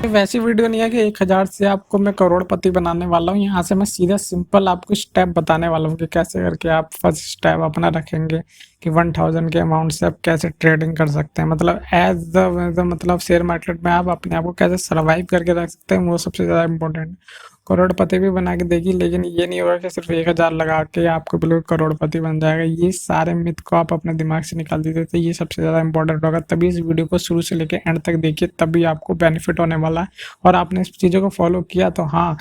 वैसी वीडियो नहीं है कि 1000 से आपको मैं करोड़पति बनाने वाला हूँ। यहाँ से मैं सीधा सिंपल आपको स्टेप बताने वाला हूँ कि कैसे करके आप फर्स्ट स्टेप अपना रखेंगे कि 1000 के अमाउंट से आप कैसे ट्रेडिंग कर सकते हैं। मतलब एज द मतलब शेयर मार्केट में आप अपने आप को कैसे सर्वाइव करके रख सकते हैं, वो सबसे ज़्यादा इंपॉर्टेंट है। करोड़पति भी बना के देखिए, लेकिन ये नहीं होगा कि सिर्फ 1000 लगा के आपको बिल्कुल करोड़पति बन जाएगा। ये सारे मिथ को आप अपने दिमाग से निकाल दीजिए, तो ये सबसे ज़्यादा इंपॉर्टेंट होगा। तभी इस वीडियो को शुरू से लेकर एंड तक देखिए, तभी आपको बेनिफिट होने वाला है। और आपने इस चीज़ों को फॉलो किया तो हाँ,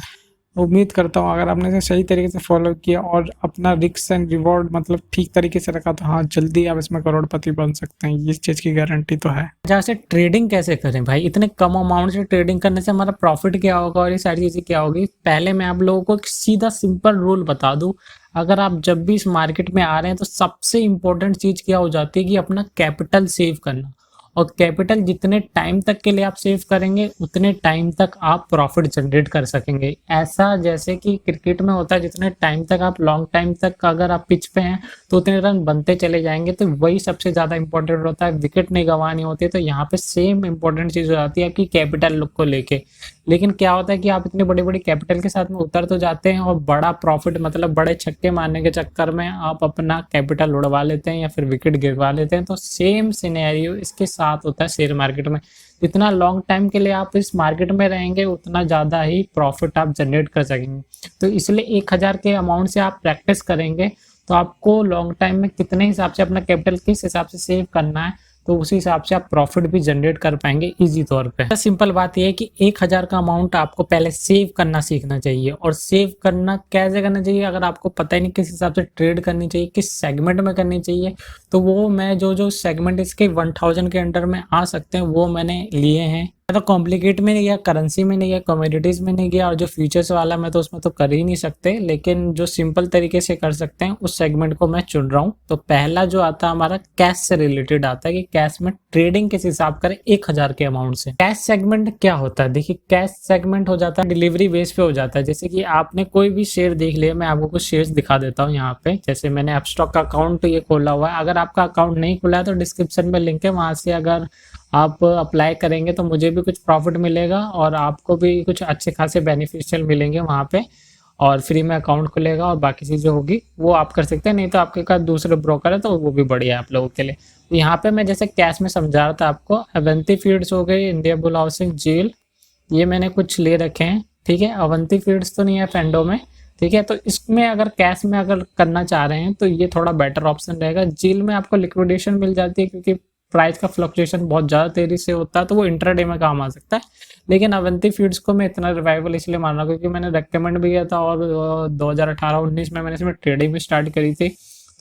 उम्मीद करता हूँ अगर आपने इसे सही तरीके से फॉलो किया और अपना रिस्क एंड रिवॉर्ड मतलब ठीक तरीके से रखा, तो हाँ जल्दी आप इसमें करोड़पति बन सकते हैं। इस चीज़ की गारंटी तो है। जैसे ट्रेडिंग कैसे करें भाई, इतने कम अमाउंट से ट्रेडिंग करने से हमारा प्रॉफिट क्या होगा और ये सारी चीज़ें क्या होगी। पहले मैं आप लोगों को एक सीधा सिंपल रूल बता दूं। अगर आप जब भी इस मार्केट में आ रहे हैं तो सबसे इंपॉर्टेंट चीज़ क्या हो जाती है कि अपना कैपिटल सेव करना। और कैपिटल जितने टाइम तक के लिए आप सेव करेंगे उतने टाइम तक आप प्रॉफिट जनरेट कर सकेंगे। ऐसा जैसे कि क्रिकेट में होता है, जितने टाइम तक आप लॉन्ग टाइम तक अगर आप पिच पे हैं तो उतने रन बनते चले जाएंगे। तो वही सबसे ज़्यादा इंपॉर्टेंट होता है, विकेट नहीं गंवानी होती है। तो यहाँ पे सेम इंपॉर्टेंट चीज़ हो जाती है आपकी कैपिटल को लेके। लेकिन क्या होता है कि आप इतने बड़े बड़े कैपिटल के साथ में उतर तो जाते हैं और बड़ा प्रॉफिट मतलब बड़े छक्के मारने के चक्कर में आप अपना कैपिटल उड़वा लेते हैं या फिर विकेट गिरवा लेते हैं। तो सेम सिनेरियो इसके साथ होता है शेयर मार्केट में। जितना लॉन्ग टाइम के लिए आप इस मार्केट में रहेंगे उतना ज़्यादा ही प्रॉफिट आप जनरेट कर सकेंगे। तो इसलिए 1000 के अमाउंट से आप प्रैक्टिस करेंगे तो आपको लॉन्ग टाइम में कितने हिसाब से अपना कैपिटल किस हिसाब से सेव करना है, तो उसी हिसाब से आप प्रॉफिट भी जनरेट कर पाएंगे इजी तौर पे। सिंपल बात यह है कि 1000 का अमाउंट आपको पहले सेव करना सीखना चाहिए। और सेव करना कैसे करना चाहिए, अगर आपको पता ही नहीं किस हिसाब से ट्रेड करनी चाहिए, किस सेगमेंट में करनी चाहिए, तो वो मैं जो सेगमेंट इसके 1000 के अंडर में आ सकते हैं वो मैंने लिए हैं। तो कॉम्प्लिकेट में नहीं गया, करेंसी में नहीं गया, कमोडिटीज में नहीं गया, और जो फ्यूचर्स वाला मैं तो उसमें तो कर ही नहीं सकते, लेकिन जो सिंपल तरीके से कर सकते हैं उस सेगमेंट को मैं चुन रहा हूँ। तो पहला जो आता है हमारा कैश से रिलेटेड आता है कि कैश में ट्रेडिंग किस हिसाब करें 1000 के अमाउंट से। कैश सेगमेंट क्या होता है, देखिए कैश सेगमेंट हो जाता है डिलीवरी बेस पे हो जाता है। जैसे कि आपने कोई भी शेयर देख लिया, मैं आपको कुछ शेयर्स दिखा देता हूँ यहाँ पे। जैसे मैंने अपस्टॉक का अकाउंट ये खोला हुआ है, अगर आपका अकाउंट नहीं खुला है तो डिस्क्रिप्शन में लिंक है, वहां से अगर आप अप्लाई करेंगे तो मुझे भी कुछ प्रॉफिट मिलेगा और आपको भी कुछ अच्छे खासे बेनिफिशियल मिलेंगे वहाँ पे। और फ्री में अकाउंट खुलेगा और बाकी चीज़ें होगी वो आप कर सकते हैं, नहीं तो आपके पास दूसरे ब्रोकर है तो वो भी बढ़िया है आप लोगों के लिए। तो यहाँ पे मैं जैसे कैश में समझा रहा था आपको, अवंती फीड्स हो गई, इंडिया बुल हाउसिंग, जेल, ये मैंने कुछ ले रखे हैं। ठीक है, अवंती फीड्स तो नहीं है फेंडो में। ठीक है, तो इसमें अगर कैश में अगर करना चाह रहे हैं तो ये थोड़ा बेटर ऑप्शन रहेगा। जेल में आपको लिक्विडेशन मिल जाती है क्योंकि प्राइस का फ्लक्चुएशन बहुत ज़्यादा तेजी से होता है, तो वो इंट्राडे में काम आ सकता है। लेकिन अवंती फीड्स को मैं इतना रिवाइवल इसलिए मान रहा हूँ क्योंकि मैंने रेकमेंड भी किया था और 2018-19 में मैंने इसमें ट्रेडिंग भी स्टार्ट करी थी।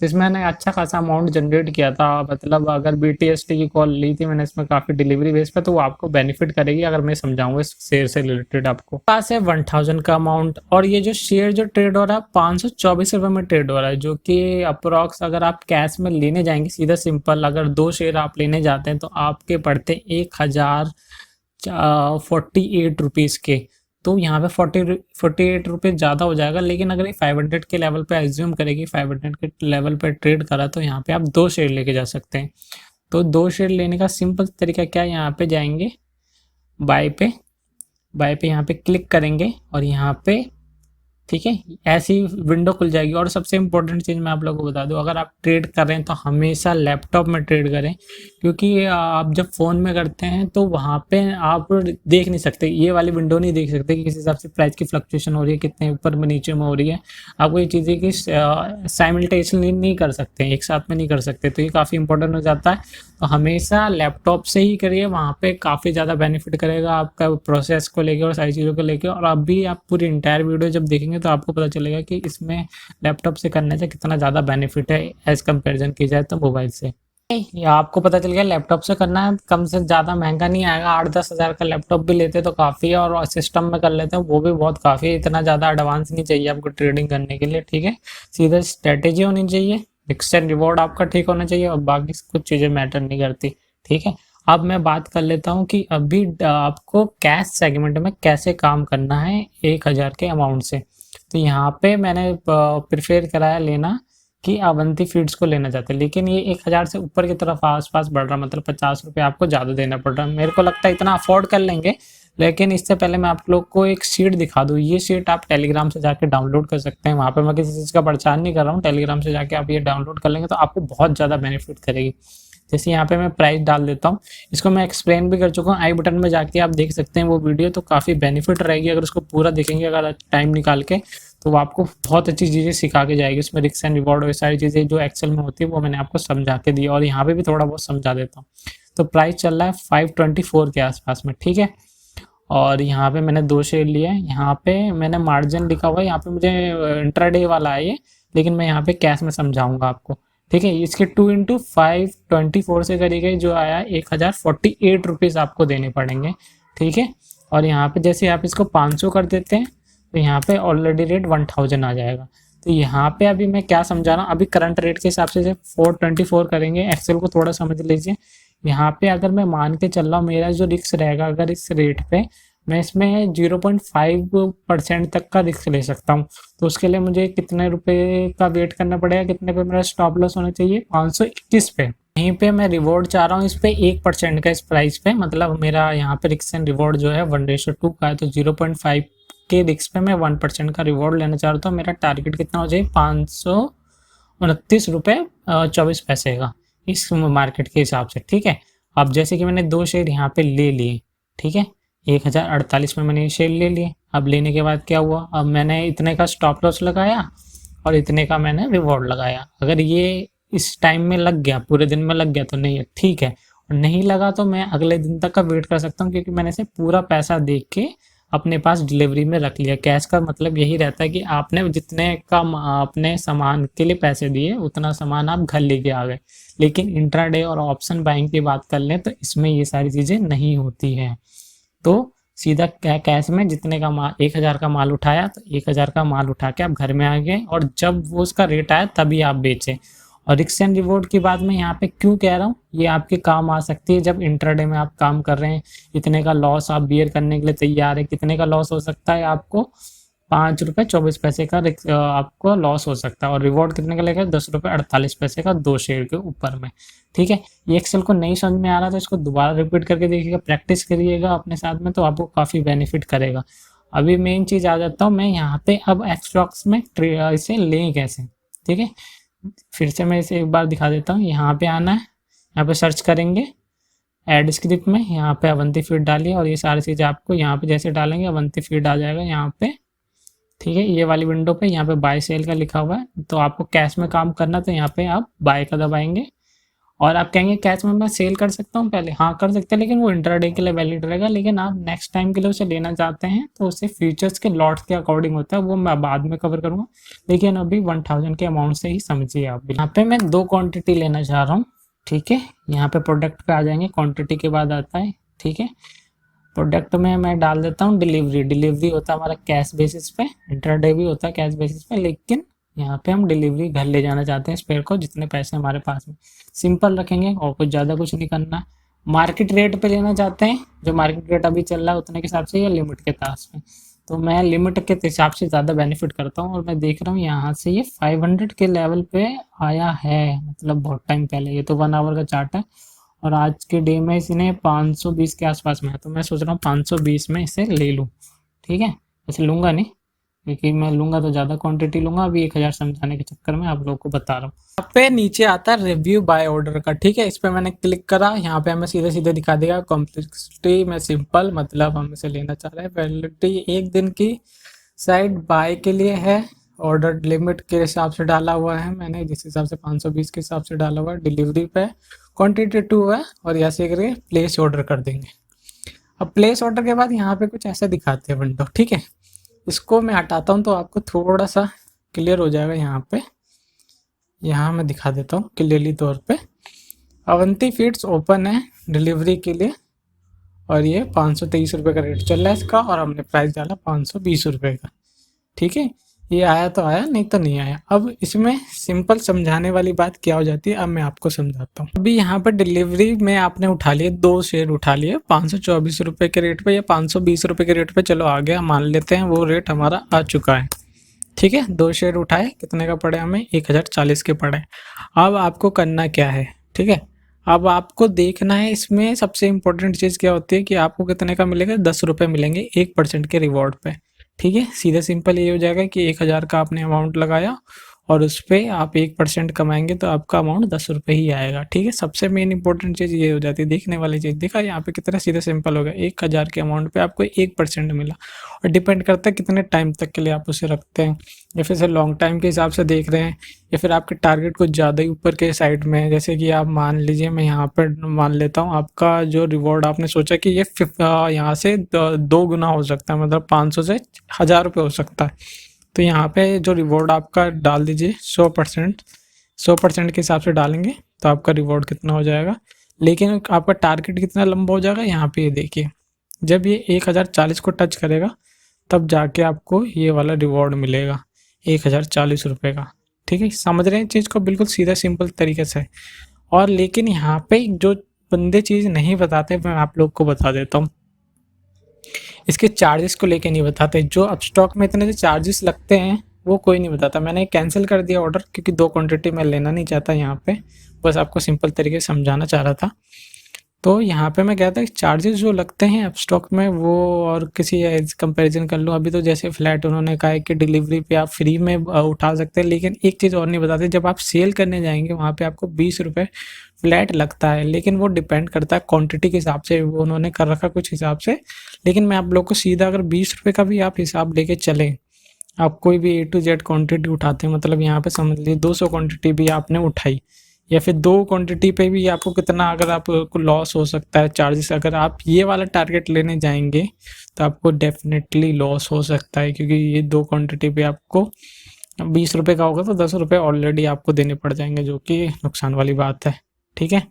तो इसमें मैंने अच्छा खासा अमाउंट जनरेट किया था। मतलब अगर BTST की कॉल ली थी मैंने इसमें काफ़ी डिलीवरी बेस पे, तो वो आपको बेनिफिट करेगी अगर मैं समझाऊंगा इस शेयर से रिलेटेड। आपको पास है 1000 का अमाउंट, और ये जो शेयर जो ट्रेड हो रहा है 524 रुपये में ट्रेड हो रहा है, जो कि अप्रोक्स अगर आप कैश में लेने जाएंगे सीधा सिंपल, अगर 2 शेयर आप लेने जाते हैं तो आपके पड़ते 1048 रुपीज़ के। तो यहाँ पे 48 रुपये ज़्यादा हो जाएगा। लेकिन अगर ये 500 के लेवल पे एज्यूम करेगी, 500 के लेवल पे ट्रेड करा, तो यहाँ पे आप 2 शेयर लेके जा सकते हैं। तो 2 शेयर लेने का सिंपल तरीका क्या है, यहाँ पे जाएंगे बाय पे यहाँ पे क्लिक करेंगे और यहाँ पे ठीक है ऐसी विंडो खुल जाएगी। और सबसे इंपॉर्टेंट चीज़ मैं आप लोगों को बता दूं, अगर आप ट्रेड कर रहे हैं तो हमेशा लैपटॉप में ट्रेड करें, क्योंकि आप जब फ़ोन में करते हैं तो वहाँ पे आप देख नहीं सकते, ये वाली विंडो नहीं देख सकते कि किस हिसाब से प्राइस की फ्लक्चुएशन हो रही है, कितने ऊपर में नीचे में हो रही है। आपको ये चीज़ें कि साइमल्टेनियसली नहीं कर सकते, एक साथ में नहीं कर सकते, तो ये काफ़ी इंपॉर्टेंट हो जाता है। तो हमेशा लैपटॉप से ही करिए, वहाँ पे काफ़ी ज़्यादा बेनिफिट करेगा आपका प्रोसेस को लेके और सारी चीज़ों को लेके। और अभी आप पूरी इंटायर वीडियो जब देखेंगे तो आपको पता चलेगा कि इसमें लैपटॉप से करने से कितना ज़्यादा बेनिफिट है एज कंपेरिजन की जाए तो मोबाइल से। या आपको पता चल गया लैपटॉप से करना है, कम से ज़्यादा महंगा नहीं आएगा। 8-10 हज़ार का लैपटॉप भी लेते तो काफ़ी है, और सिस्टम में कर लेते हैं वो भी बहुत काफ़ी है। इतना ज़्यादा एडवांस नहीं चाहिए आपको ट्रेडिंग करने के लिए। ठीक है, सीधा स्ट्रेटेजी होनी चाहिए, रिस्क एंड रिवॉर्ड आपका ठीक होना चाहिए, और बाकी कुछ चीज़ें मैटर नहीं करती। ठीक है, अब मैं बात कर लेता हूँ कि अभी आपको कैश सेगमेंट में कैसे काम करना है 1000 के अमाउंट से। तो यहाँ पे मैंने प्रिफेयर कराया लेना कि अवंती फीड्स को लेना चाहते हैं, लेकिन ये 1000 से ऊपर की तरफ आसपास बढ़ रहा, मतलब 50 रुपये आपको ज़्यादा देना पड़ रहा है। मेरे को लगता है इतना अफोर्ड कर लेंगे, लेकिन इससे पहले मैं आप लोग को एक शीट दिखा दूँ। ये शीट आप टेलीग्राम से जाके डाउनलोड कर सकते हैं। वहाँ पे मैं किसी चीज़ का प्रचार नहीं कर रहा हूँ, टेलीग्राम से जाके आप ये डाउनलोड कर लेंगे तो आपको बहुत ज़्यादा बेनिफिट करेगी। जैसे यहाँ पे मैं प्राइस डाल देता हूँ, इसको मैं एक्सप्लेन भी कर चुका हूँ, आई बटन में जाके आप देख सकते हैं वो वीडियो, तो काफ़ी बेनिफिट रहेगी अगर उसको पूरा देखेंगे अगर टाइम निकाल के, तो वो आपको बहुत अच्छी चीज़ें सिखा के जाएगी। उसमें रिस्क एंड रिवॉर्ड और सारी चीज़ें जो एक्सेल में होती है वो मैंने आपको समझा के दी, और यहाँ पे भी थोड़ा बहुत समझा देता हूँ। तो प्राइस चल रहा है 524 के आसपास में, ठीक है। और यहाँ पे मैंने 2 शेयर लिए हैं, यहाँ पे मैंने मार्जिन लिखा हुआ है, यहाँ पे मुझे इंट्राडे वाला है ये, लेकिन मैं यहाँ पे कैश में समझाऊंगा आपको, ठीक है। इसके 2 इंटू 524 से करिए जो आया 1048 रुपीज़ आपको देने पड़ेंगे, ठीक है। और यहाँ पे जैसे आप इसको 500 कर देते हैं तो यहाँ पे ऑलरेडी रेट 1000 आ जाएगा। तो यहाँ पे अभी मैं क्या समझा रहा हूँ, अभी करंट रेट के हिसाब से 424 करेंगे। एक्सेल को थोड़ा समझ लीजिए। यहाँ पे अगर मैं मान के चल रहा हूँ मेरा जो रिस्क रहेगा, अगर इस रेट पे मैं इसमें 0.5% तक का रिस्क ले सकता हूँ, तो उसके लिए मुझे कितने रुपए का वेट करना पड़ेगा, कितने पे मेरा स्टॉप लॉस होना चाहिए, 521 पे। यहीं पे मैं रिवॉर्ड चाह रहा हूँ इस पे 1% का, इस प्राइस पे, मतलब मेरा यहाँ पे रिस्क एंड रिवॉर्ड जो है 1:2 का है, तो 0.5 के रिस्क पे मैं 1% का रिवॉर्ड लेना चाह रहा हूँ। मेरा टारगेट कितना हो जाए, 529 रुपये 24 पैसे का इस मार्केट के हिसाब से, ठीक है। अब जैसे कि मैंने 2 शेयर यहाँ पे ले लिए, ठीक है, 1048 में मैंने शेयर ले लिए। अब लेने के बाद क्या हुआ, अब मैंने इतने का स्टॉप लॉस लगाया और इतने का मैंने रिवॉर्ड लगाया। अगर ये इस टाइम में लग गया, पूरे दिन में लग गया तो नहीं है, ठीक है, और नहीं लगा तो मैं अगले दिन तक का वेट कर सकता हूँ, क्योंकि मैंने इसे पूरा पैसा देख के अपने पास डिलीवरी में रख लिया। कैश का मतलब यही रहता है कि आपने जितने का अपने सामान के लिए पैसे दिए उतना सामान आप घर लेके आ गए। लेकिन इंट्राडे और ऑप्शन बाइंग की बात कर लें तो इसमें ये सारी चीज़ें नहीं होती हैं। तो सीधा कैश में जितने का माल, 1000 का माल उठाया तो 1000 का माल उठा के आप घर में आ गए, और जब वो उसका रेट आया तभी आप बेचें। और रिस्क एंड रिवॉर्ड की बात मैं यहाँ पे क्यों कह रहा हूँ, ये आपके काम आ सकती है जब इंट्राडे में आप काम कर रहे हैं, इतने का लॉस आप बियर करने के लिए तैयार है। कितने का लॉस हो सकता है आपको, 5 रुपये 24 पैसे का आपको लॉस हो सकता है, और रिवॉर्ड कितने का लेगा, 10 रुपये 48 पैसे का 2 शेयर के ऊपर में, ठीक है। ये एक्सेल को नहीं समझ में आ रहा तो इसको दोबारा रिपीट करके देखिएगा, प्रैक्टिस करिएगा अपने साथ में, तो आपको काफ़ी बेनिफिट करेगा। अभी मेन चीज़ आ जाता हूँ मैं यहाँ पे, अब एक्सटॉक्स में इसे लें कैसे, ठीक है। फिर से मैं इसे एक बार दिखा देता हूँ। यहाँ पे आना है, यहाँ पे सर्च करेंगे एड स्क्रिप्ट में, यहाँ पे अवंती फीड डालिए, और ये सारी चीज़ें आपको यहाँ पे जैसे डालेंगे अवंती फीड आ जाएगा यहाँ पे, ठीक है। ये वाली विंडो पे यहाँ पे बाय सेल का लिखा हुआ है, तो आपको कैश में काम करना, तो यहाँ पे आप बाय का दबाएंगे, और आप कहेंगे कैश में मैं सेल कर सकता हूँ पहले, हाँ कर सकते हैं, लेकिन वो इंट्राडे के लिए वैलिड रहेगा। लेकिन आप नेक्स्ट टाइम के लिए उसे लेना चाहते हैं तो उसे फ्यूचर्स के लॉट्स के अकॉर्डिंग होता है, वो मैं बाद में कवर करूँगा, लेकिन अभी 1000 के अमाउंट से ही समझिए आप। यहाँ पे मैं 2 क्वान्टिटी लेना चाह रहा हूँ, ठीक है। यहाँ पे प्रोडक्ट पे आ जाएंगे, क्वान्टिटी के बाद आता है, ठीक है। प्रोडक्ट में मैं डाल देता हूँ डिलीवरी। डिलीवरी होता है हमारा कैश बेसिस पे, इंट्राडे भी होता है कैश बेसिस पे, लेकिन यहाँ पे हम डिलीवरी घर ले जाना चाहते हैं स्पेयर को, जितने पैसे हमारे पास में, सिंपल रखेंगे और कुछ ज़्यादा कुछ नहीं करना। मार्केट रेट पे लेना चाहते हैं, जो मार्केट रेट अभी चल रहा है उतने के हिसाब से, या लिमिट के पास में, तो मैं लिमिट के हिसाब से ज़्यादा बेनिफिट करता हूँ। और मैं देख रहा हूँ यहाँ से ये 500 के लेवल पे आया है, मतलब बहुत टाइम पहले। ये तो 1 आवर का चार्ट है, और आज के डे में इसने 520 के आसपास में है, तो मैं सोच रहा हूँ 520 में इसे ले लूँ, ठीक है। इसे लूँगा नहीं, क्योंकि मैं लूँगा तो ज़्यादा क्वांटिटी लूँगा, अभी 1000 समझाने के चक्कर में आप लोगों को बता रहा हूँ। यहाँ पे नीचे आता है रिव्यू बाय ऑर्डर का, ठीक है। इस पर मैंने क्लिक करा, यहाँ पे हमें सीधे सीधे दिखा देगा कॉम्प्लेक्सिटी में सिंपल, मतलब हम इसे लेना चाह रहे हैं। वैलिडिटी 1 दिन की, साइड बाय के लिए है, ऑर्डर लिमिट के हिसाब से डाला हुआ है मैंने, जिस हिसाब से 520 के हिसाब से डाला हुआ है। डिलीवरी पे क्वांटिटी 2 है, और ऐसे करके प्लेस ऑर्डर कर देंगे। अब प्लेस ऑर्डर के बाद यहाँ पे कुछ ऐसा दिखाते हैं विंडो, ठीक है। इसको मैं हटाता हूँ तो आपको थोड़ा सा क्लियर हो जाएगा। यहाँ मैं दिखा देता हूँ क्लियरली तौर पे। अवंती फीड्स ओपन है डिलीवरी के लिए, और ये 523 रुपये का रेट चल रहा है इसका, और हमने प्राइस डाला 520 रुपये का, ठीक है। ये आया तो आया, नहीं तो नहीं आया। अब इसमें सिंपल समझाने वाली बात क्या हो जाती है, अब मैं आपको समझाता हूँ। अभी यहाँ पर डिलीवरी में आपने उठा लिए 2 शेयर उठा लिए 524 रुपये के रेट पे, या 520 रुपये के रेट पे, चलो आ गया, मान लेते हैं वो रेट हमारा आ चुका है, ठीक है, 2 शेयर उठाए, कितने का पड़े हमें 1040 के पड़े। अब आपको करना क्या है, ठीक है, अब आपको देखना है इसमें सबसे इम्पोर्टेंट चीज़ क्या होती है कि आपको कितने का मिलेगा, 10 रुपये मिलेंगे 1% के रिवॉर्ड पे। ठीक है, सीधा सिंपल ये हो जाएगा कि 1000 का आपने अमाउंट लगाया और उस पर आप 1% कमाएंगे तो आपका अमाउंट 10 रुपये ही आएगा। ठीक है, सबसे मेन इंपॉर्टेंट चीज़ ये हो जाती है, देखने वाली चीज़ देखा यहाँ पे कितना सीधा सिंपल हो गया, 1000 के अमाउंट पे आपको 1% मिला। और डिपेंड करता है कितने टाइम तक के लिए आप उसे रखते हैं, या फिर से लॉन्ग टाइम के हिसाब से देख रहे हैं, या फिर आपके टारगेट कुछ ज़्यादा ही ऊपर के साइड में है। जैसे कि आप मान लीजिए, मैं यहाँ पर मान लेता हूँ आपका जो रिवॉर्ड आपने सोचा कि ये यहाँ से 2 गुना हो सकता है, मतलब 500 से 1000 रुपये हो सकता है। तो यहाँ पे जो रिवॉर्ड आपका डाल दीजिए 100%, 100% के हिसाब से डालेंगे तो आपका रिवॉर्ड कितना हो जाएगा। लेकिन आपका टारगेट कितना लंबा हो जाएगा, यहाँ पे ये देखिए, जब ये 1040 को टच करेगा तब जाके आपको ये वाला रिवॉर्ड मिलेगा 1040 रुपये का। ठीक है, समझ रहे हैं चीज़ को, बिल्कुल सीधा सिंपल तरीके से। और लेकिन यहाँ पे जो बंदे चीज़ नहीं बताते मैं आप लोग को बता देता हूँ, इसके चार्जेस को लेके नहीं बताते। जो अपस्टॉक में इतने से चार्जेस लगते हैं वो कोई नहीं बताता। मैंने कैंसिल कर दिया ऑर्डर क्योंकि 2 क्वांटिटी मैं लेना नहीं चाहता यहाँ पे, बस आपको सिंपल तरीके से समझाना चाह रहा था। तो यहाँ पे मैं कहता चार्जेस जो लगते हैं अपस्टॉक में वो और किसी एज कंपैरिजन कर लूँ, अभी तो जैसे फ्लैट उन्होंने कहा है कि डिलीवरी पे आप फ्री में उठा सकते हैं, लेकिन एक चीज़ और नहीं बताते, जब आप सेल करने जाएंगे वहाँ पे आपको 20 रुपये फ्लैट लगता है। लेकिन वो डिपेंड करता है क्वांटिटी के हिसाब से, वो उन्होंने कर रखा कुछ हिसाब से। लेकिन मैं आप लोग को सीधा अगर 20 रुपये का भी आप हिसाब लेके चलें, आप कोई भी A to Z क्वांटिटी उठाते हैं, मतलब यहाँ पे समझ लीजिए 200 क्वांटिटी भी आपने उठाई, या फिर 2 क्वांटिटी पे भी आपको कितना अगर आपको लॉस हो सकता है चार्जेस, अगर आप ये वाला टारगेट लेने जाएंगे तो आपको डेफिनेटली लॉस हो सकता है, क्योंकि ये 2 क्वांटिटी पे आपको 20 रुपये का होगा तो 10 रुपये ऑलरेडी आपको देने पड़ जाएंगे, जो कि नुकसान वाली बात है। ठीक है,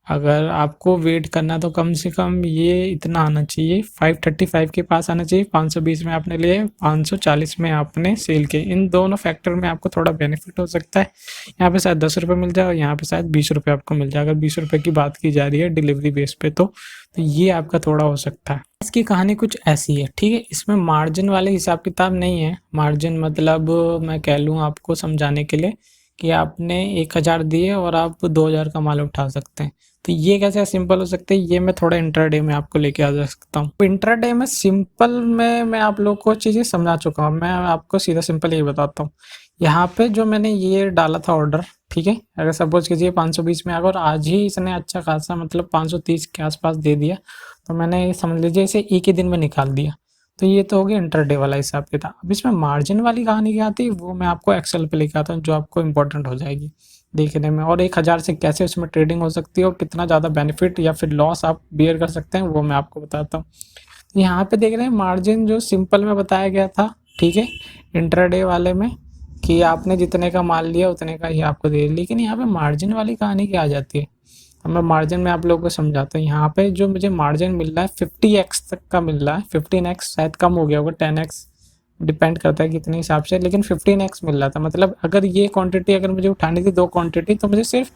अगर आपको वेट करना तो कम से कम ये इतना आना चाहिए, 535 के पास आना चाहिए। 520 में आपने लिए, 540 में आपने सेल किए, इन दोनों फैक्टर में आपको थोड़ा बेनिफिट हो सकता है। यहाँ पे शायद 10 रुपये मिल जाए और यहाँ पे शायद 20 रुपये आपको मिल जाए। अगर 20 रुपये की बात की जा रही है डिलीवरी बेस पे तो ये आपका थोड़ा हो सकता है। इसकी कहानी कुछ ऐसी है, ठीक है, इसमें मार्जिन वाले हिसाब किताब नहीं है। मार्जिन मतलब मैं कह लूँ आपको समझाने के लिए कि आपने 1000 दिए और आप 2000 का माल उठा सकते हैं। तो ये कैसे सिंपल हो सकते हैं, ये मैं थोड़ा इंट्राडे में आपको लेके आ सकता हूँ। इंट्राडे में सिंपल में मैं आप लोग को चीज़ें समझा चुका हूँ, मैं आपको सीधा सिंपल ये बताता हूँ। यहाँ पे जो मैंने ये डाला था ऑर्डर, ठीक है, अगर सपोज कीजिए 520 में आ गया और आज ही इसने अच्छा खासा मतलब 530 के आसपास दे दिया, तो मैंने समझ लीजिए इसे एक ही दिन में निकाल दिया। तो ये तो हो गया इंटरडे वाला हिसाब किताब। अब इसमें मार्जिन वाली कहानी क्या आती है वो मैं आपको एक्सेल पे लेके आता हूँ, जो आपको इंपॉर्टेंट हो जाएगी देखने में, और 1000 से कैसे उसमें ट्रेडिंग हो सकती है और कितना ज़्यादा बेनिफिट या फिर लॉस आप बियर कर सकते हैं वो मैं आपको बताता हूँ। तो यहाँ पे देख रहे हैं मार्जिन जो सिंपल में बताया गया था, ठीक है, इंट्राडे वाले में, कि आपने जितने का माल लिया उतने का ही आपको दे। लेकिन यहाँ पे मार्जिन वाली कहानी क्या आ जाती है, अब मैं मार्जिन में आप लोगों को समझाता हूँ। यहाँ पे जो मुझे मार्जिन मिल रहा है 50x तक का मिल रहा है, 15x शायद कम हो गया होगा, 10x डिपेंड करता है कितने हिसाब से, लेकिन 15x मिल रहा था। मतलब अगर ये क्वांटिटी अगर मुझे उठानी थी 2 क्वांटिटी तो मुझे सिर्फ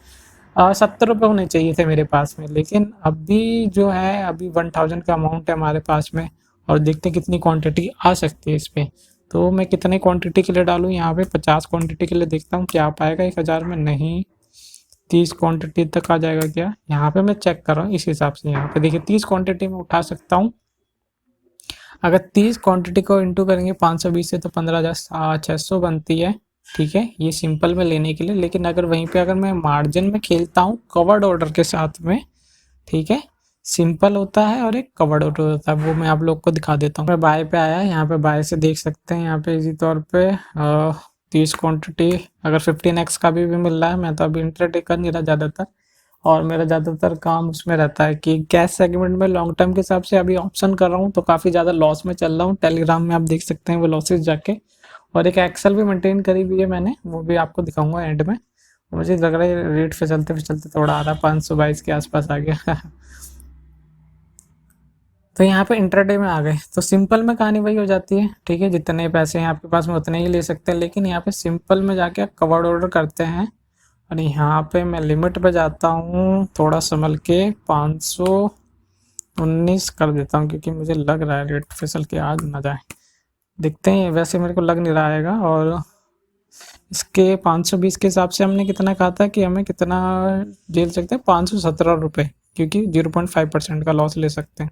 70 रुपये होने चाहिए थे मेरे पास में। लेकिन अभी जो है अभी 1000 का अमाउंट है हमारे पास में, और देखते हैं कितनी क्वांटिटी आ सकती है इस पर। तो मैं कितने क्वांटिटी के लिए डालूँ, यहाँ पे 50 क्वांटिटी के लिए देखता हूँ क्या आ पाएगा 1000 में। नहीं, 30 क्वांटिटी तक आ जाएगा क्या, यहाँ पे मैं चेक कर रहा हूँ इस हिसाब से। यहाँ पे देखिए 30 क्वांटिटी में उठा सकता हूँ। अगर 30 क्वांटिटी को इंटू करेंगे 520 से तो 15,600 बनती है। ठीक है, ये सिंपल में लेने के लिए। लेकिन अगर वहीं पे अगर मैं मार्जिन में खेलता हूँ कवर्ड ऑर्डर के साथ में, ठीक है, सिंपल होता है और एक कवर्ड ऑर्डर होता है, वो मैं आप लोग को दिखा देता हूँ। मैं बाय पे आया, यहाँ पे बाय से देख सकते हैं, यहाँ पे इसी तौर पे 30 क्वांटिटी अगर 15x का भी मिल रहा है। मैं तो अभी इंट्राडे कर नहीं रहा ज़्यादातर, और मेरा ज़्यादातर काम उसमें रहता है कि कैश सेगमेंट में लॉन्ग टर्म के हिसाब से अभी ऑप्शन कर रहा हूँ, तो काफ़ी ज़्यादा लॉस में चल रहा हूँ। टेलीग्राम में आप देख सकते हैं वो लॉसेस जाके, और एक एक्सेल भी मेंटेन करी हुई है मैंने, वो भी आपको दिखाऊंगा एंड में। मुझे लग रहा है रेट पे चलते थोड़ा आ रहा, 522 के आसपास आ गया तो यहाँ पे इंट्राडे में आ गए तो सिंपल में कहानी वही हो जाती है, ठीक है, जितने पैसे हैं आपके पास में उतने ही ले सकते हैं। लेकिन यहाँ पे सिंपल में जाके आप कवर्ड ऑर्डर करते हैं, और यहाँ पे मैं लिमिट पे जाता हूँ थोड़ा संभल के, 519 कर देता हूँ, क्योंकि मुझे लग रहा है रेट फिसल के आज ना जाए। देखते हैं, वैसे मेरे को लग नहीं रहा आएगा। और इसके 520 के हिसाब से हमने कितना कहा था कि हमें कितना झेल सकते हैं, 517 रुपये, क्योंकि 0.5% का लॉस ले सकते हैं।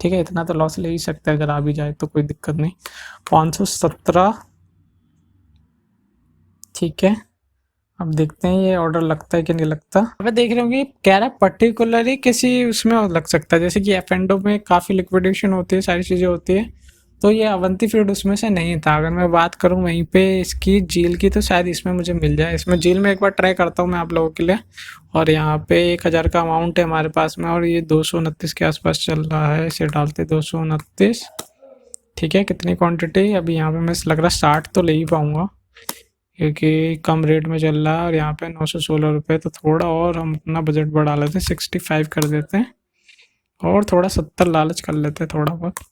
ठीक है, इतना तो लॉस ले ही सकते हैं, अगर आ भी जाए तो कोई दिक्कत नहीं। 517, ठीक है। अब देखते हैं ये ऑर्डर लगता है कि नहीं लगता। अब देख रहे होंगे कह रहा है पर्टिकुलरली किसी उसमें लग सकता है, जैसे कि एफ&ओ में काफ़ी लिक्विडेशन होती है, सारी चीज़ें होती है, तो ये अवंती फीड उसमें से नहीं था। अगर मैं बात करूं वहीं पे इसकी झील की, तो शायद इसमें मुझे मिल जाए। इसमें झील में एक बार ट्राई करता हूं मैं आप लोगों के लिए। और यहाँ पे 1000 का अमाउंट है हमारे पास में, और ये 229 के आसपास चल रहा है। इसे डालते 229, ठीक है। कितनी क्वांटिटी अभी यहाँ पे मैं लग रहा 60 तो ले ही पाऊंगा, क्योंकि कम रेट में चल रहा है। और यहाँ पे 916 रुपये, तो थोड़ा और हम अपना बजट बढ़ा लेते हैं, 65 कर देते हैं, और थोड़ा 70 लालच कर लेते हैं थोड़ा बहुत।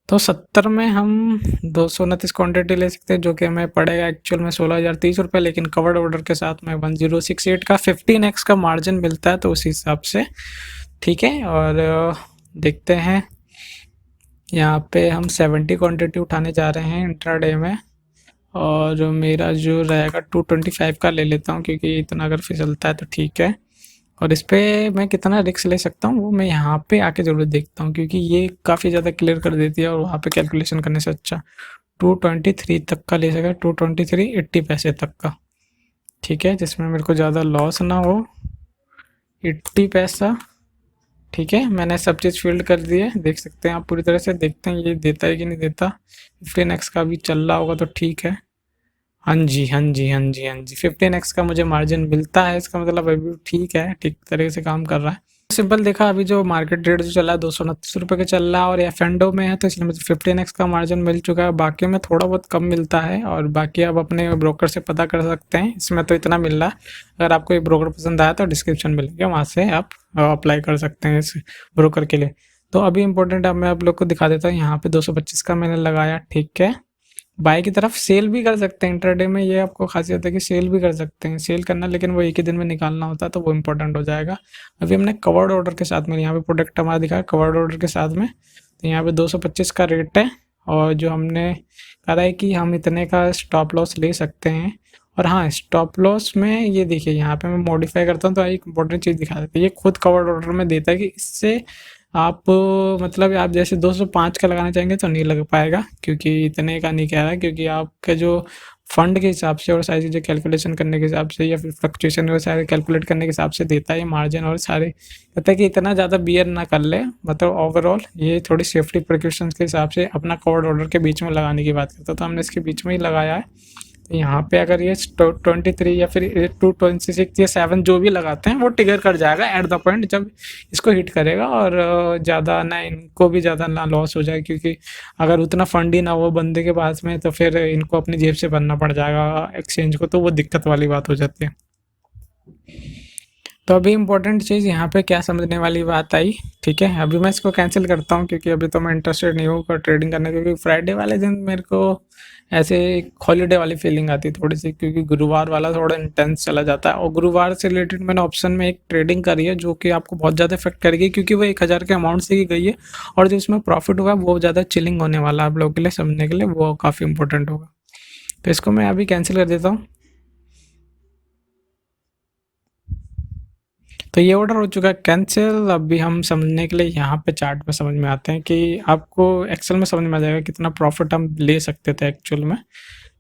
तो 70 में हम 229 क्वांटिटी ले सकते हैं, जो कि हमें पड़ेगा एक्चुअल में 16,030 रुपये, लेकिन कवर्ड ऑर्डर के साथ में 1068 का 15x का मार्जिन मिलता है, तो उस हिसाब से ठीक है। और देखते हैं, यहाँ पे हम 70 क्वांटिटी उठाने जा रहे हैं इंट्राडे में, और मेरा जो रहेगा 225 का ले लेता हूँ, क्योंकि इतना अगर फिसलता है तो ठीक है। और इस पर मैं कितना रिस्क ले सकता हूँ वो मैं यहाँ पे आके ज़रूर देखता हूँ, क्योंकि ये काफ़ी ज़्यादा क्लियर कर देती है, और वहाँ पे कैलकुलेशन करने से अच्छा 223 तक का ले सका, 223 80 पैसे तक का, ठीक है, जिसमें मेरे को ज़्यादा लॉस ना हो। 80 पैसा, ठीक है। मैंने सब चीज़ फील्ड कर दी है, देख सकते हैं आप पूरी तरह से। देखते हैं ये देता है कि नहीं देता। 15x का भी चल रहा होगा तो ठीक है। हाँ जी, हाँ जी, हाँ जी, हाँ जी, 15x का मुझे मार्जिन मिलता है, इसका मतलब अभी ठीक है, ठीक तरीके से काम कर रहा है। सिंपल देखा, अभी जो मार्केट रेट जो चल रहा है 229 रुपये का चल रहा है, और एफ&ओ में है, तो इसलिए मुझे 15x का मार्जिन मिल चुका है। बाकी में थोड़ा बहुत कम मिलता है, और बाकी आप अपने ब्रोकर से पता कर सकते हैं। इसमें तो इतना मिल रहा है। अगर आपको ये ब्रोकर पसंद आया तो डिस्क्रिप्शन में लिंक है, वहाँ से आप अप्लाई कर सकते हैं इस ब्रोकर के लिए। तो अभी इंपॉर्टेंट अब मैं आप लोग को दिखा देता हूँ। यहाँ पे 225 का मैंने लगाया, ठीक है। बाई की तरफ सेल भी कर सकते हैं इंट्राडे में, ये आपको खासियत है कि सेल भी कर सकते हैं। सेल करना, लेकिन वो एक ही दिन में निकालना होता है, तो वो इंपॉर्टेंट हो जाएगा। अभी हमने कवर्ड ऑर्डर के साथ में, यहाँ पे प्रोडक्ट हमारा दिखा है कवर्ड ऑर्डर के साथ में, तो यहाँ पे 225 का रेट है। और जो हमने कहा है कि हम इतने का स्टॉप लॉस ले सकते हैं। और हाँ, स्टॉप लॉस में ये देखिए, यहाँ पे मैं मॉडिफाई करता हूँ तो एक इंपॉर्टेंट चीज़ दिखा देते हैं, ये खुद कवर्ड ऑर्डर में देता है कि इससे आप मतलब आप जैसे 205 का लगाना चाहेंगे तो नहीं लग पाएगा, क्योंकि इतने का नहीं कह रहा है, क्योंकि आपके जो फंड के हिसाब से और सारी चीज़ें कैलकुलेशन करने के हिसाब से, या फिर फ्लक्चुएशन और सारे कैलकुलेट करने के हिसाब से देता है ये मार्जिन। और सारे कहता है कि इतना ज़्यादा बियर ना कर ले, मतलब ओवरऑल ये थोड़ी सेफ्टी प्रिकॉशंस के हिसाब से अपना कवर्ड ऑर्डर के बीच में लगाने की बात करता है, तो हमने इसके बीच में ही लगाया है। तो यहाँ पे अगर ये 23 या फिर 226 या 7 जो भी लगाते हैं, वो ट्रिगर कर जाएगा एट द पॉइंट जब इसको हिट करेगा। और ज़्यादा ना इनको भी ज़्यादा ना लॉस हो जाए, क्योंकि अगर उतना फंड ही ना हो बंदे के पास में, तो फिर इनको अपनी जेब से भरना पड़ जाएगा एक्सचेंज को, तो वो दिक्कत वाली बात हो जाती है। तो अभी इम्पोर्टेंट चीज़ यहाँ पे क्या समझने वाली बात आई, ठीक है। अभी मैं इसको कैंसिल करता हूँ, क्योंकि अभी तो मैं इंटरेस्टेड नहीं हूँ ट्रेडिंग करने, क्योंकि फ्राइडे वाले दिन मेरे को ऐसे हॉलीडे वाली फीलिंग आती है थोड़ी सी, क्योंकि गुरुवार वाला थोड़ा इंटेंस चला जाता है। और गुरुवार से रिलेटेड मैंने ऑप्शन में एक ट्रेडिंग करी है, जो कि आपको बहुत ज़्यादा इफेक्ट करेगी, क्योंकि वो 1000 के अमाउंट से ही गई है, और जो इसमें प्रॉफिट होगा वो ज़्यादा चिलिंग होने वाला है आप लोगों के लिए समझने के लिए, वो काफ़ी इंपॉर्टेंट होगा। तो इसको मैं अभी कैंसिल कर देता हूँ। तो ये ऑर्डर हो चुका है कैंसिल। अभी हम समझने के लिए यहाँ पे चार्ट में समझ में आते हैं, कि आपको एक्सेल में समझ में आ जाएगा कितना प्रॉफिट हम ले सकते थे एक्चुअल में,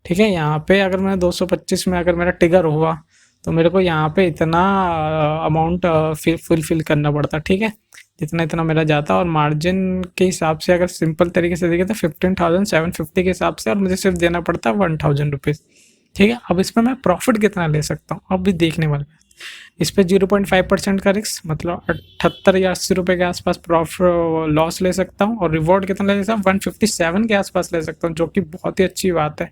ठीक है। यहाँ पे अगर मैं 225 में अगर मेरा ट्रिगर हुआ, तो मेरे को यहाँ पे इतना अमाउंट फुलफिल करना पड़ता, ठीक है, जितना इतना मेरा जाता। और मार्जिन के हिसाब से अगर सिंपल तरीके से देखें तो 15,750 के हिसाब से, और मुझे सिर्फ देना पड़ता है 1000 रुपीज़, ठीक है। अब इसमें मैं प्रॉफिट कितना ले सकता हूँ अब भी देखने वाले। इस पे 0.5% का रिस्क, मतलब 78 या 80 रुपये के आसपास प्रॉफिट लॉस ले सकता हूँ। और रिवॉर्ड कितना ले सकता हूँ, 157 के आसपास ले सकता हूँ, जो कि बहुत ही अच्छी बात है।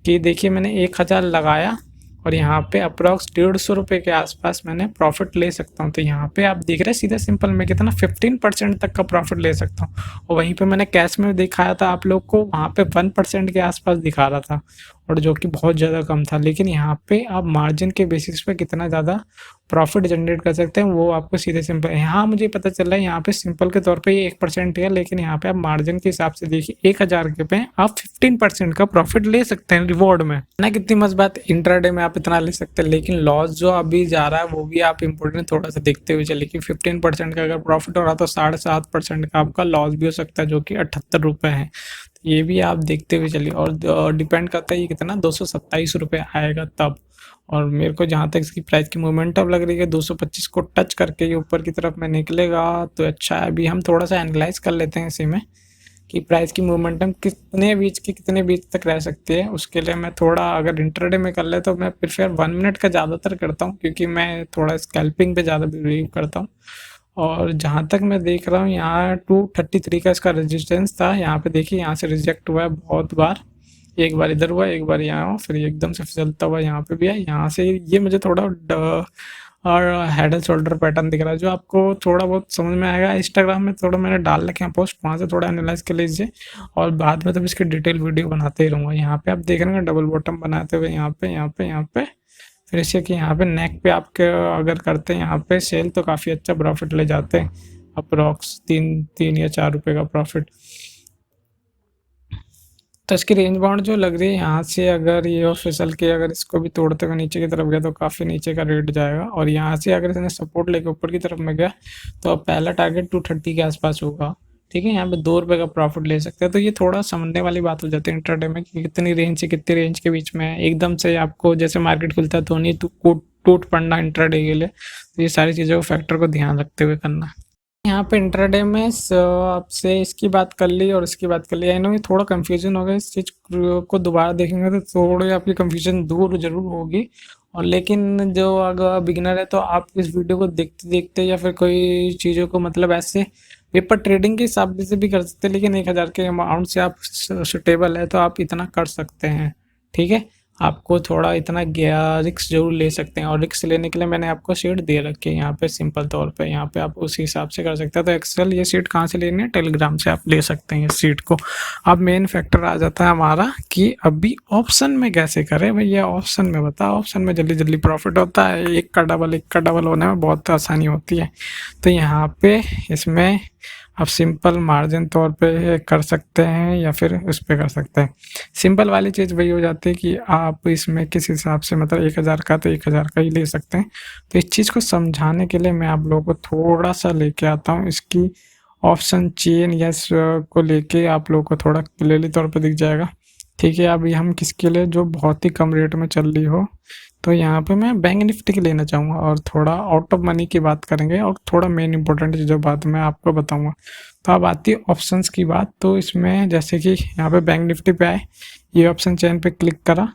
कि देखिए मैंने 1000 लगाया, और यहाँ पे अप्रॉक्स 150 रुपये के आसपास मैंने प्रॉफिट ले सकता हूँ। तो यहाँ पे आप देख रहे हैं सीधा सिंपल मैं कितना 15% तक का प्रॉफिट ले सकता हूँ। और वहीं पे मैंने कैश में दिखाया था आप लोग को, वहाँ पे 1% के आसपास दिखा रहा था, और जो कि बहुत ज़्यादा कम था। लेकिन यहाँ पे आप मार्जिन के बेसिस पे कितना ज़्यादा प्रॉफिट जनरेट कर सकते हैं वो आपको सीधे सिंपल यहाँ मुझे पता चल रहा है। यहाँ पे सिंपल के तौर पे ये 1% है, लेकिन यहाँ पे आप मार्जिन के हिसाब से देखिए 1000 के पे आप 15% का प्रॉफिट ले सकते हैं रिवॉर्ड में ना। कितनी मस्त बात, इंट्राडे में आप इतना ले सकते हैं, लेकिन लॉस जो अभी जा रहा है वो भी आप इम्पोर्टेंट थोड़ा सा देखते हुए चलिए कि 15% का अगर प्रॉफिट हो रहा तो 7.5% का आपका लॉस भी हो सकता है, जो कि 78 रुपये है। ये भी आप देखते हुए चलिए, और डिपेंड करता है ये कितना 227 रुपये आएगा तब। और मेरे को जहाँ तक इसकी प्राइस की मोमेंटम लग रही है 225 को टच करके ये ऊपर की तरफ में निकलेगा तो अच्छा है। अभी हम थोड़ा सा एनालाइज कर लेते हैं इसी में कि प्राइस की मोमेंटम कितने बीच तक रह सकती है। उसके लिए मैं थोड़ा अगर इंटरडे में कर ले तो मैं प्रेफर 1 मिनट का ज़्यादातर करता हूँ, क्योंकि मैं थोड़ा स्कैल्पिंग पे ज़्यादा बिलीव करता हूँ। और जहाँ तक मैं देख रहा हूँ यहाँ 233 का इसका रेजिस्टेंस था। यहाँ पे देखिए यहाँ से रिजेक्ट हुआ है बहुत बार, एक बार इधर हुआ, एक बार यहाँ हुआ, फिर एकदम से फिसलता हुआ यहाँ पे भी है। यहाँ से ये मुझे थोड़ा और हेड एंड शोल्डर पैटर्न दिख रहा है, जो आपको थोड़ा बहुत समझ में आएगा। इंस्टाग्राम में थोड़ा मैंने डाल रखे हैं पोस्ट, वहाँ से थोड़ा एनालाइज कर लीजिए, और बाद में तो इसकी डिटेल वीडियो बनाते ही रहूँगा। यहाँ पे आप देख रहे हैं डबल बॉटम बनाते हुए यहाँ पे फिर इसे कि यहाँ पे नेक पे आपके अगर करते हैं यहाँ पे सेल तो काफ़ी अच्छा प्रॉफिट ले जाते हैं, अप्रॉक्स 3 या 4 रुपये का प्रॉफिट। तो इसकी रेंज बाउंड जो लग रही है यहाँ से, अगर ये फिसल के अगर इसको भी तोड़ते हुए नीचे की तरफ गया तो काफ़ी नीचे का रेट जाएगा। और यहाँ से अगर इसने सपोर्ट लेके ऊपर की तरफ में गया तो पहला टारगेट 230 के आसपास होगा। ठीक है, यहाँ पे 2 रुपये का प्रॉफिट ले सकते हैं। तो ये थोड़ा समझने वाली बात हो जाती है इंट्राडे में कि कितनी रेंज से कितनी रेंज के बीच में है। एकदम से आपको जैसे मार्केट खुलता है तो नहीं टूट पड़ना इंट्राडे के लिए, तो ये सारी चीज़ों को फैक्टर को ध्यान रखते हुए करना। यहाँ पे इंट्राडे में आपसे इसकी बात कर ली और इसकी बात कर ली, आई नो ये थोड़ा कंफ्यूजन होगा। इस चीज़ को दोबारा देखेंगे तो थोड़ी आपकी कंफ्यूजन दूर ज़रूर होगी। और लेकिन जो अगर बिगिनर है तो आप इस वीडियो को देखते देखते या फिर कोई चीज़ों को मतलब ऐसे पेपर ट्रेडिंग के हिसाब से भी कर सकते हैं, लेकिन 1000 के अमाउंट से आप सुटेबल है तो आप इतना कर सकते हैं। ठीक है, आपको थोड़ा इतना रिक्स जरूर ले सकते हैं, और रिक्स लेने के लिए मैंने आपको शीट दे रखी है यहाँ पे सिंपल तौर पे। यहाँ पे आप उस हिसाब से कर सकते हैं। तो एक्सेल ये शीट कहाँ से लेनी है, टेलीग्राम से आप ले सकते हैं इस शीट को। अब मेन फैक्टर आ जाता है हमारा कि अभी ऑप्शन में कैसे करें भैया। ऑप्शन में बताओ, ऑप्शन में जल्दी जल्दी प्रॉफिट होता है, एक का डबल होने में बहुत आसानी होती है। तो यहाँ पे इसमें आप सिंपल मार्जिन तौर पे कर सकते हैं या फिर उस पर कर सकते हैं। सिंपल वाली चीज़ वही हो जाती है कि आप इसमें किस हिसाब से मतलब 1000 का तो 1000 का ही ले सकते हैं। तो इस चीज़ को समझाने के लिए मैं आप लोगों को थोड़ा सा लेके आता हूँ इसकी ऑप्शन चेन या को लेके आप लोगों को थोड़ा क्लियरली तौर पे दिख जाएगा। ठीक है, अभी हम किसके लिए जो बहुत ही कम रेट में चल रही हो, तो यहाँ पे मैं बैंक निफ्टी की लेना चाहूँगा और थोड़ा आउट ऑफ मनी की बात करेंगे और थोड़ा मेन इंपॉर्टेंट चीज़ों बात मैं आपको बताऊँगा। तो अब आती है ऑप्शंस की बात। तो इसमें जैसे कि यहाँ पे बैंक निफ्टी पे आए, ये ऑप्शन चेन पे क्लिक करा,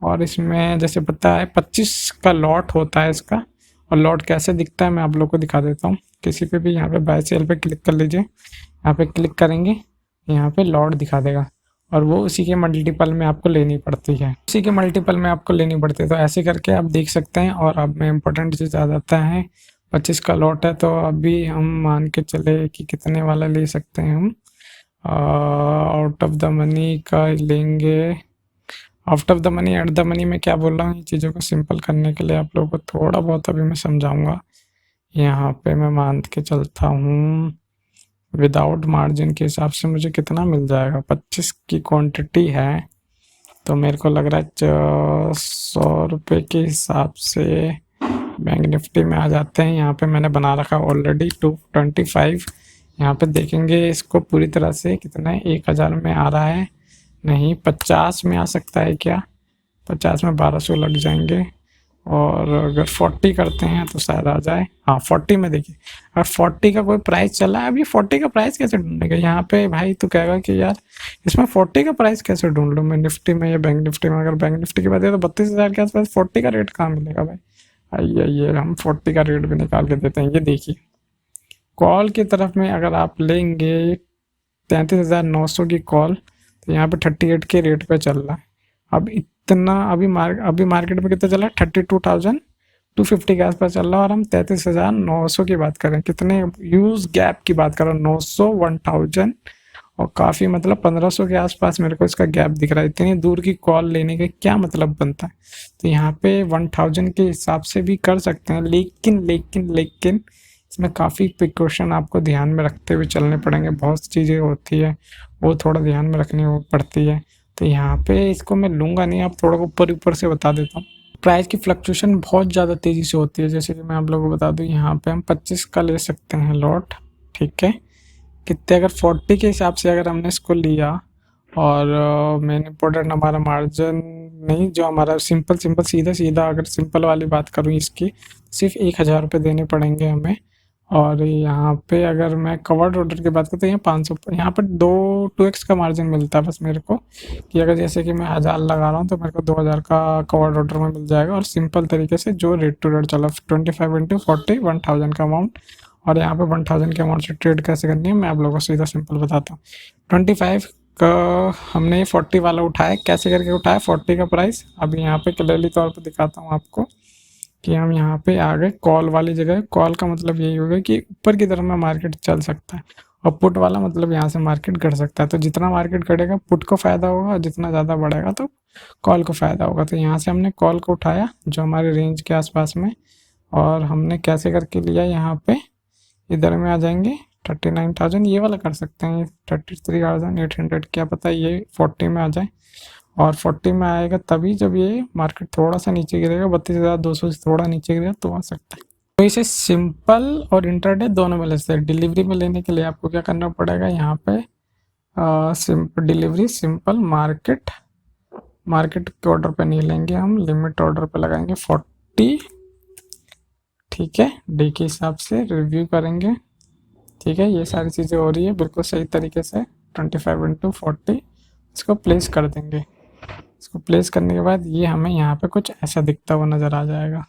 और इसमें जैसे पता है 25 का लॉट होता है इसका। और लॉट कैसे दिखता है मैं आप लोग को दिखा देता हूँ। किसी पे भी यहाँ पे बाय सेल पे क्लिक कर लीजिए, यहाँ पे क्लिक करेंगे, यहाँ पे लॉट दिखा देगा, और वो उसी के मल्टीपल में आपको लेनी पड़ती है, उसी के मल्टीपल में आपको लेनी पड़ती है। तो ऐसे करके आप देख सकते हैं। और अब में इम्पोर्टेंट चीज़ आ जाता है, 25 का लॉट है तो अभी हम मान के चले कि कितने वाला ले सकते हैं हम। आउट ऑफ द मनी का लेंगे, out of the money at the money में क्या बोल रहा हूँ, चीज़ों को सिंपल करने के लिए आप लोगों को थोड़ा बहुत अभी मैं समझाऊंगा। यहाँ पे मैं मान के चलता हूँ विदाउट मार्जिन के हिसाब से मुझे कितना मिल जाएगा। 25 की क्वांटिटी है तो मेरे को लग रहा है 100 रुपये के हिसाब से बैंक निफ्टी में आ जाते हैं। यहाँ पे मैंने बना रखा ऑलरेडी 225। यहाँ पे देखेंगे इसको पूरी तरह से कितना है, 1000 में आ रहा है, नहीं 50 में आ सकता है क्या, 50 में 1200 लग जाएंगे। और अगर 40 करते हैं तो शायद आ जाए, हाँ 40 में देखिए अगर 40 का कोई प्राइस चला है। अब ये 40 का प्राइस कैसे ढूंढेगा यहाँ पे भाई, तो कहेगा कि यार इसमें 40 का प्राइस कैसे ढूंढ लूँ मैं निफ्टी में या बैंक निफ्टी में। अगर बैंक निफ्टी की बात है तो 32,000 के आसपास 40 का रेट कहाँ मिलेगा भाई। आइए हम 40 का रेट भी निकाल के देते हैं। ये देखिए कॉल की तरफ में अगर आप लेंगे 33,900 की कॉल, तो यहाँ पे 38 के रेट पे चल रहा है। अब इतना अभी मार्केट में कितना चल रहा है, 32,250 के आसपास चल रहा है, और हम 33,900 की बात करें, कितने यूज गैप की बात कर रहे हैं, 900, 1000 और काफ़ी मतलब 1500 के आसपास मेरे को इसका गैप दिख रहा है। इतनी दूर की कॉल लेने का क्या मतलब बनता है। तो यहाँ पे 1000 के हिसाब से भी कर सकते हैं, लेकिन लेकिन लेकिन इसमें काफ़ी प्रिकॉशन आपको ध्यान में रखते हुए चलने पड़ेंगे। बहुत सी चीज़ें होती है वो थोड़ा ध्यान में रखनी पड़ती है। तो यहाँ पे इसको मैं लूँगा नहीं, आप थोड़ा ऊपर ऊपर से बता देता हूँ। प्राइस की फ्लक्चुएशन बहुत ज़्यादा तेज़ी से होती है। जैसे कि मैं आप लोगों को बता दूँ, यहाँ पे हम 25 का ले सकते हैं लॉट, ठीक है। कितने, अगर 40 के हिसाब से अगर हमने इसको लिया और मेन इम्पोर्टेंट हमारा मार्जिन नहीं, जो हमारा सिंपल सिंपल सीधा सीधा अगर सिंपल वाली बात करूँ इसकी, सिर्फ 1000 रुपये देने पड़ेंगे हमें। और यहाँ पे अगर मैं कवर्ड ऑर्डर की बात करता हूँ, यहाँ 500, यहाँ पर 2x का मार्जिन मिलता है बस मेरे को, कि अगर जैसे कि मैं 1000 लगा रहा हूँ तो मेरे को 2000 का कवर्ड ऑर्डर में मिल जाएगा। और सिंपल तरीके से जो रेट टू रेट चला 25 इंटू 40 1000 का अमाउंट। और यहाँ पे 1000 के अमाउंट से ट्रेड कैसे करनी है मैं आप लोगों को सीधा सिंपल बताता हूँ। 25 का हमने 40 वाला उठाया, कैसे करके उठाया 40 का प्राइस अभी यहाँ पे क्लियरली तौर पर दिखाता हूँ आपको कि हम यहाँ पे आ गए कॉल वाली जगह। कॉल का मतलब यही होगा कि ऊपर की तरफ में मार्केट चल सकता है, और पुट वाला मतलब यहाँ से मार्केट घट सकता है। तो जितना मार्केट घटेगा पुट को फ़ायदा होगा, और जितना ज़्यादा बढ़ेगा तो कॉल को फ़ायदा होगा। तो यहाँ से हमने कॉल को उठाया जो हमारे रेंज के आसपास में, और हमने कैसे करके लिया, यहाँ पे इधर में आ जाएंगे 39,000, ये वाला कर सकते हैं 33,800, क्या पता ये 40 में आ जाए। और 40 में आएगा तभी जब ये मार्केट थोड़ा सा नीचे गिरेगा, 32,200 से थोड़ा नीचे गिरेगा तो आ सकता है। तो इसे सिंपल और इंटरडे दोनों में ले सकते हैं। डिलीवरी में लेने के लिए आपको क्या करना पड़ेगा, यहाँ पे simple delivery, simple market, market के ऑर्डर पे नहीं लेंगे हम, लिमिट ऑर्डर पे लगाएंगे 40, ठीक है। डी के हिसाब से रिव्यू करेंगे, ठीक है। ये सारी चीज़ें हो रही है बिल्कुल सही तरीके से। 25 इंटू 40 इसको प्लेस कर देंगे। इसको प्लेस करने के बाद ये हमें यहाँ पे कुछ ऐसा दिखता हुआ नज़र आ जाएगा।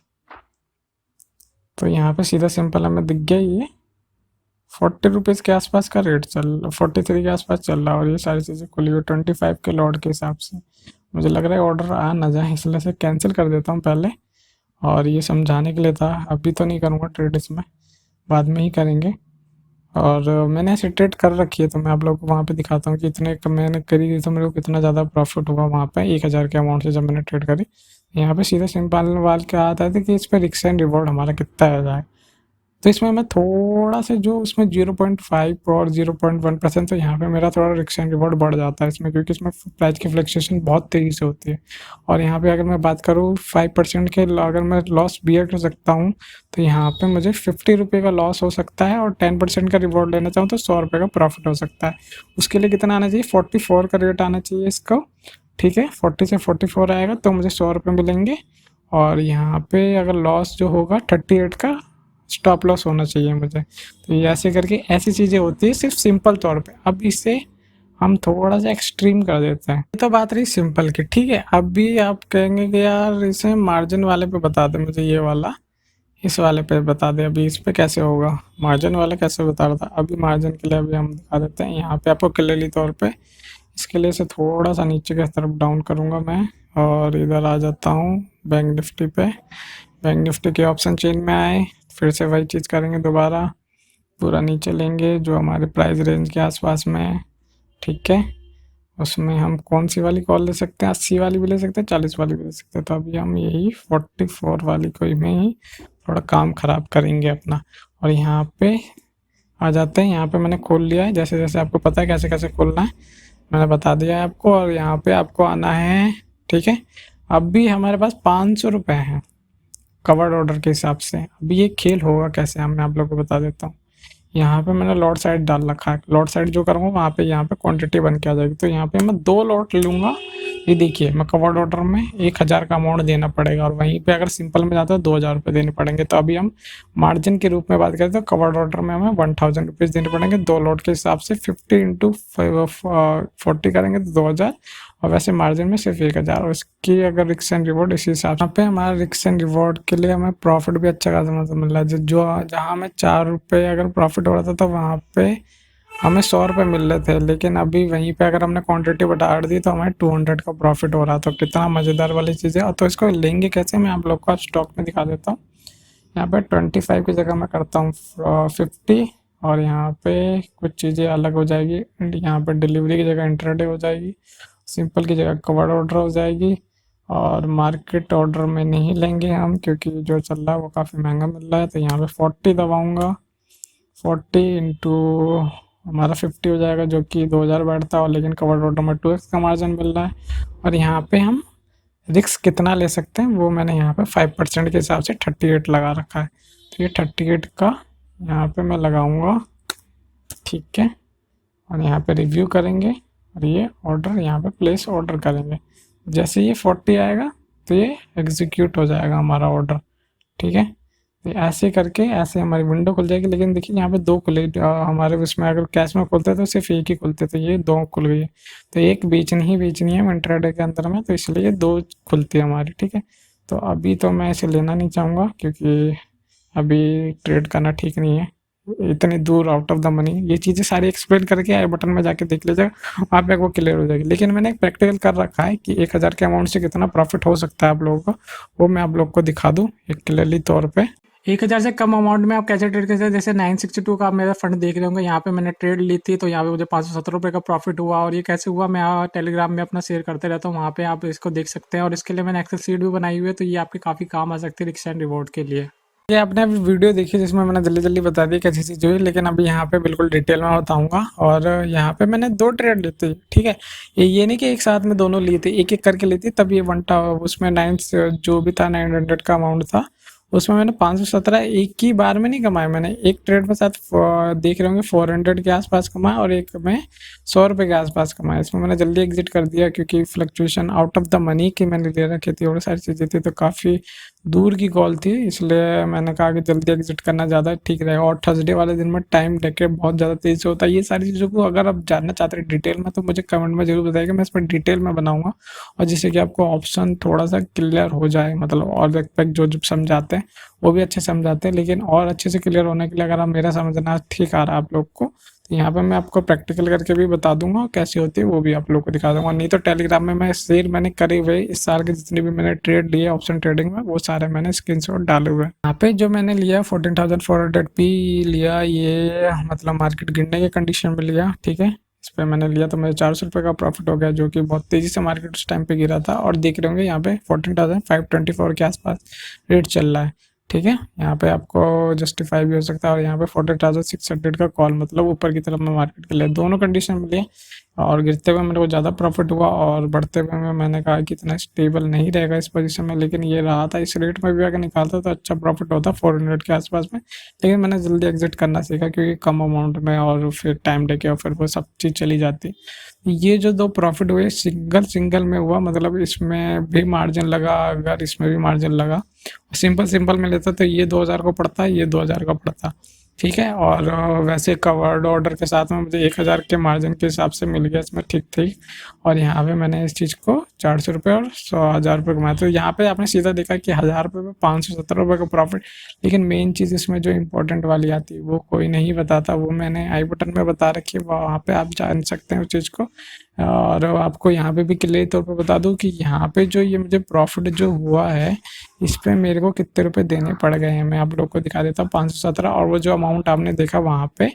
तो यहाँ पे सीधा सिंपल हमें दिख गया ये 40 रुपीज़ के आसपास का रेट 43 के आसपास चल रहा है। और ये सारी चीज़ें खुली हुई 25 के लॉट के हिसाब से। मुझे लग रहा है ऑर्डर आ ना जाए, इसलिए से कैंसिल कर देता हूँ पहले। और ये समझाने के लिए था, अभी तो नहीं करूँगा ट्रेड इसमें, बाद में ही करेंगे। और मैंने ऐसे ट्रेड कर रखी है, तो मैं आप लोगों को वहाँ पे दिखाता हूँ कि इतने मैंने करी थी तो मेरे को कितना ज़्यादा प्रॉफिट हुआ वहाँ पे 1000 के अमाउंट से जब मैंने ट्रेड करी। यहाँ पे सीधा सिंपल वाल क्या आता है कि इस पर रिस्क एंड रिवॉर्ड हमारा कितना आ जाए। तो इसमें मैं थोड़ा से जो उसमें 0.5 और 0.1%, तो यहाँ पे मेरा थोड़ा रिस्क एंड रिवॉर्ड बढ़ जाता है इसमें, क्योंकि इसमें प्राइस की फ्लक्चुएशन बहुत तेज़ी से होती है। और यहाँ पे अगर मैं बात करूँ 5% के अगर मैं लॉस बियर कर सकता हूँ, तो यहाँ पे मुझे 50 रुपये का लॉस हो सकता है। और 10% का रिवॉर्ड लेना चाहूँ तो 100 रुपये का प्रॉफिट हो सकता है। उसके लिए कितना आना चाहिए, 44 का रेट आना चाहिए इसको, ठीक है। 40 से 44 आएगा तो मुझे 100 रुपये मिलेंगे। और यहाँ पे अगर लॉस जो होगा 38 का स्टॉप लॉस होना चाहिए मुझे। तो ये ऐसे करके ऐसी चीज़ें होती है सिर्फ सिंपल तौर पे। अब इसे हम थोड़ा सा एक्सट्रीम कर देते हैं। ये तो बात रही सिंपल की, ठीक है। अब भी आप कहेंगे कि यार इसे मार्जिन वाले पे बता दे मुझे, ये वाला इस वाले पे बता दे, अभी इस पे कैसे होगा, मार्जिन वाला कैसे बता रहा था। अभी मार्जिन के लिए अभी हम दिखा देते हैं यहाँ पे आपको क्लियरली तौर पे। इसके लिए इसे थोड़ा सा नीचे की तरफ डाउन करूँगा मैं, और इधर आ जाता हूँ बैंक निफ्टी पे। बैंक निफ्टी के ऑप्शन चेन में आए, फिर से वही चीज़ करेंगे दोबारा, पूरा नीचे लेंगे जो हमारे प्राइस रेंज के आसपास में है, ठीक है। उसमें हम कौन सी वाली कॉल ले सकते हैं, 80 वाली भी ले सकते हैं, 40 वाली भी ले सकते हैं। तो अभी हम यही 44 वाली को में ही थोड़ा काम ख़राब करेंगे अपना। और यहाँ पे आ जाते हैं, यहाँ पे मैंने खोल लिया है, जैसे जैसे आपको पता है कैसे कैसे खोलना है मैंने बता दिया है आपको। और यहाँ पे आपको आना है, ठीक है। अब भी हमारे पास 500 रुपये हैं कवर्ड ऑर्डर के हिसाब से। अभी ये खेल होगा कैसे, मैं आप लोगों को बता देता हूँ। यहाँ पे मैंने लॉट साइड डाल रखा है, लॉट साइड जो करूँगा वहाँ पे यहाँ पे क्वांटिटी बन के आ जाएगी। तो यहाँ पे मैं 2 लॉट लूँगा। ये देखिए मैं कवर्ड ऑर्डर में 1000 का अमाउंट देना पड़ेगा, और वहीं पे अगर सिंपल में जाता है 2000 रुपये देने पड़ेंगे। तो अभी हम मार्जिन के रूप में बात करें तो कवर्ड ऑर्डर में हमें 1000 रुपीज़ देने पड़ेंगे 2 लॉट के हिसाब से। 50 इंटू 40 करेंगे तो 2000, और वैसे मार्जिन में सिर्फ 1000। और इसकी अगर रिस्क एंड रिवॉर्ड इसी हिसाब से, यहाँ पे हमारा रिस्क एंड रिवॉर्ड के लिए हमें प्रॉफिट भी अच्छा खासा मतलब मिल रहा है। जो जहाँ हमें 4 रुपये अगर प्रॉफिट हो रहा था तो वहाँ पे हमें 100 रुपये मिल रहे थे, लेकिन अभी वहीं पे अगर हमने क्वांटिटी बढ़ा दी तो हमें 200 का प्रॉफिट हो रहा था। तो कितना मज़ेदार वाली चीज़ है। तो इसको लेंगे कैसे मैं आप लोग को स्टॉक में दिखा देता हूँ। यहाँ पे 25 की जगह मैं करता हूँ 50, और यहाँ पे कुछ चीज़ें अलग हो जाएगी। यहाँ पे डिलीवरी की जगह इंट्राडे हो जाएगी, सिंपल की जगह कवर्ड ऑर्डर हो जाएगी, और मार्केट ऑर्डर में नहीं लेंगे हम क्योंकि जो चल रहा है वो काफ़ी महंगा मिल रहा है। तो यहाँ पे 40 दबाऊँगा, 40 इंटू हमारा 50 हो जाएगा, जो कि 2000 बैठता है, और लेकिन कवर्ड ऑर्डर में 2x का मार्जिन मिल रहा है। और यहाँ पे हम रिस्क कितना ले सकते हैं वो मैंने यहाँ पे 5% के हिसाब से 38 लगा रखा है। तो ये 38 का यहाँ पे मैं लगाऊंगा, ठीक है। और यहाँ पे रिव्यू करेंगे और ये ऑर्डर यहाँ पे प्लेस ऑर्डर करेंगे। जैसे ये 40 आएगा तो ये एग्जीक्यूट हो जाएगा हमारा ऑर्डर, ठीक है। तो ऐसे करके ऐसे हमारी विंडो खुल जाएगी। लेकिन देखिए यहाँ पे 2 खुले, हमारे उसमें अगर कैश में खुलते तो सिर्फ एक ही खुलते, तो ये 2 खुल गई है। तो एक बेचनी है इंट्राडे के अंदर में, तो इसलिए ये 2 खुलती है हमारी, ठीक है। तो अभी तो मैं इसे लेना नहीं चाहूँगा क्योंकि अभी ट्रेड करना ठीक नहीं है इतनी दूर आउट ऑफ द मनी। ये चीज़ें सारी एक्सप्लेन करके आई बटन में जाके देख लीजिएगा, वहाँ पे वो क्लियर हो जाएगी। लेकिन मैंने एक प्रैक्टिकल कर रखा है कि 1000 के अमाउंट से कितना प्रॉफिट हो सकता है आप लोगों को, वो मैं आप लोग को दिखा दूँ एक क्लियरली तौर पे। 1000 से कम अमाउंट में आप कैसे ट्रेड कर सकते हैं। जैसे 962 का आप मेरा फंड देख रहे होंगे, यहाँ पे मैंने ट्रेड ली थी, तो यहाँ पे मुझे 517 रुपये का प्रॉफिट हुआ। और ये कैसे हुआ मैं टेलीग्राम में अपना शेयर करते रहता हूँ, वहाँ पे आप इसको देख सकते हैं। और इसके लिए मैंने एक्सेल शीट भी बनाई हुई है, तो ये आपके काफ़ी काम आ सकती है रिस्क एंड रिवॉर्ड के लिए। ये आपने अभी वीडियो देखी जिसमें मैंने जल्दी जल्दी बता दी कैसी चीज़ हुई, लेकिन अभी यहाँ पे बिल्कुल डिटेल में बताऊंगा। और यहाँ पे मैंने 2 ट्रेड ली थी, ठीक है। ये नहीं कि एक साथ में दोनों लिए थे, एक एक करके ली थी। तब ये उसमें 9 जो भी था 900 का अमाउंट था, उसमें मैंने 517 एक ही बार में नहीं कमाया। मैंने एक ट्रेड में साथ देख रहे होंगे 400 के आसपास कमाया, और एक में 100 रुपये के आसपास कमाया। इसमें मैंने जल्दी एग्जिट कर दिया क्योंकि fluctuation out of the money की मैंने ले रखी थी और सारी चीज़ें थी, तो काफ़ी दूर की कॉल थी, इसलिए मैंने कहा कि जल्दी एग्जिट करना ज़्यादा ठीक रहेगा। और थर्सडे वाले दिन में टाइम लेके बहुत ज़्यादा तेज़ से होता है। ये सारी चीज़ों को अगर आप जानना चाहते हैं डिटेल में तो मुझे कमेंट में जरूर बताइएगा, मैं इस पर डिटेल में बनाऊंगा, और जिससे कि आपको ऑप्शन थोड़ा सा क्लियर हो जाए। मतलब और व्यक्ति जो समझाते हैं वो भी अच्छे समझाते हैं, लेकिन और अच्छे से क्लियर होने के लिए अगर आप मेरा समझना ठीक आ रहा है आप लोग को, तो यहाँ पे मैं आपको प्रैक्टिकल करके भी बता दूंगा कैसी होती है, वो भी आप लोग को दिखा दूंगा। नहीं तो टेलीग्राम में मैं शेयर मैंने करे हुए इस साल के जितने भी मैंने ट्रेड लिए ऑप्शन ट्रेडिंग में, वो सारे मैंने स्क्रीनशॉट डाले हुए हैं। यहाँ पे जो मैंने लिया 14,400 पी लिया, ये मतलब मार्केट गिरने के कंडीशन में लिया, ठीक है। इस पर मैंने लिया तो मेरे 400 रुपये का प्रॉफिट हो गया, जो कि बहुत तेज़ी से मार्केट उस टाइम पे गिरा था। और देख रहे होंगे यहाँ पे 14,524 के आसपास रेट चल रहा है, ठीक है। यहाँ पे आपको जस्टिफाई भी हो सकता है। और यहाँ पे 40,600 का कॉल, मतलब ऊपर की तरफ में मार्केट के लिए दोनों कंडीशन मिली है। और गिरते हुए मेरे को ज़्यादा प्रॉफिट हुआ, और बढ़ते हुए में मैंने कहा कि इतना स्टेबल नहीं रहेगा इस पोजीशन में, लेकिन ये रहा था। इस रेट में भी अगर निकालता तो अच्छा प्रॉफिट होता 400 के आसपास में, लेकिन मैंने जल्दी एग्जिट करना सीखा क्योंकि कम अमाउंट में और फिर टाइम लेके और फिर वो सब चीज़ चली जाती। ये जो 2 प्रॉफिट हुए सिंगल में हुआ, मतलब इसमें भी मार्जिन लगा, अगर इसमें भी मार्जिन लगा, सिंपल में लेता तो ये 2000 को पड़ता, ये 2000 का पड़ता, ठीक है। और वैसे कवर्ड ऑर्डर के साथ में मुझे 1000 के मार्जिन के हिसाब से मिल गया इसमें, ठीक। और यहाँ पे मैंने इस चीज़ को 400 रुपये और 1000 रुपये कमाया। तो यहाँ पे आपने सीधा देखा कि 1000 रुपये में 517 रुपये का प्रॉफिट। लेकिन मेन चीज़ इसमें जो इंपॉर्टेंट वाली आती है वो कोई नहीं बताता, वो मैंने आई बटन में बता रखी है, वहाँ पे आप जान सकते हैं उस चीज़ को। और आपको यहाँ पे भी क्लियर तौर पर बता दूँ कि यहाँ पे जो ये मुझे प्रॉफिट जो हुआ है, इस पे मेरे को कितने रुपए देने पड़ गए हैं मैं आप लोग को दिखा देता हूँ। 517, और वो जो अमाउंट आपने देखा वहाँ पे,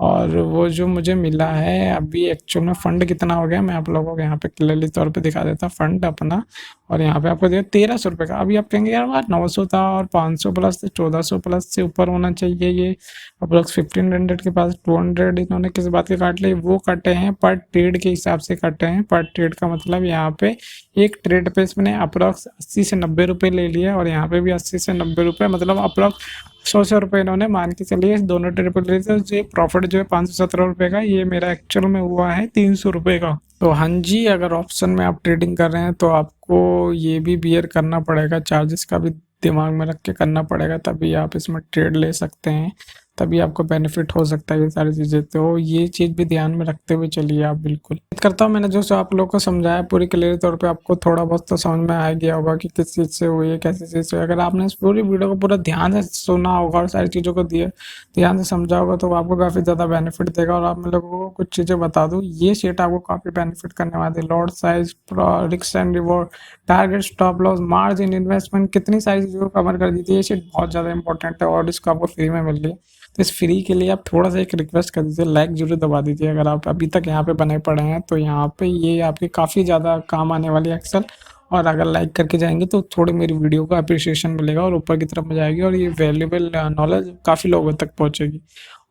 और वो जो मुझे मिला है अभी एक्चुअल में फंड कितना हो गया मैं आप लोगों को यहाँ पे क्लियरली तौर पे दिखा देता फंड अपना। और यहाँ पे आपको दिया 1300 रुपये का। अभी आप कहेंगे यार वहाँ 900 था और 500 प्लस से 1400 प्लस से ऊपर होना चाहिए, ये अप्रोक्स 1500 के पास 200 इन्होंने किस बात के काट लिए, वो कटे हैं पर ट्रेड के हिसाब से कटे हैं। पर ट्रेड का मतलब यहाँ पे एक ट्रेड पे इसमें अप्रोक्स 80 से 90 रुपये ले लिया, और यहाँ पे भी 80 से 90 रुपये, मतलब अप्रोक्स 100 रुपये इन्होंने मान के चलिए दोनों ट्रेड पे ले थे। जो प्रॉफिट जो है 517 रुपये का, ये मेरा एक्चुअल में हुआ है 300 रुपये का। तो हाँ जी, अगर ऑप्शन में आप ट्रेडिंग कर रहे हैं तो आपको ये भी बियर करना पड़ेगा, चार्जेस का भी दिमाग में रख के करना पड़ेगा, तभी आप इसमें ट्रेड ले सकते हैं, तभी आपको बेनिफिट हो सकता है ये सारी चीज़ें। तो ये चीज़ भी ध्यान में रखते हुए चलिए आप। बिल्कुल उम्मीद करता हूँ मैंने जो आप लोगों को समझाया पूरी क्लियर तौर पे आपको थोड़ा बहुत तो समझ में आ गया होगा कि किस चीज़ से हुई है, कैसी चीज़ से। अगर आपने इस पूरी वीडियो को पूरा ध्यान से सुना होगा और सारी चीज़ों को ध्यान से समझा होगा तो आपको काफ़ी ज़्यादा बेनिफिट देगा। और आप लोगों को कुछ चीज़ें बता दूँ, ये सेट आपको काफ़ी बेनिफिट करने वाले। Lot size, risk and reward, target, stop loss, margin, investment, कितनी सारी चीज़ों को कवर कर दी थी। ये सेट बहुत ज़्यादा इंपॉर्टेंट है और इसको आपको फ्री में मिल रही है। तो इस फ्री के लिए आप थोड़ा सा एक रिक्वेस्ट कर दीजिए, लाइक जरूर दबा दीजिए। अगर आप अभी तक यहाँ पे बने पड़े हैं तो यहाँ पे ये आपके काफ़ी ज़्यादा काम आने वाली है एक्सेल। और अगर लाइक करके जाएंगे तो थोड़ी मेरी वीडियो को अप्रिसिएशन मिलेगा और ऊपर की तरफ में जाएगी और ये वैल्यूएबल नॉलेज काफ़ी लोगों तक पहुँचेगी।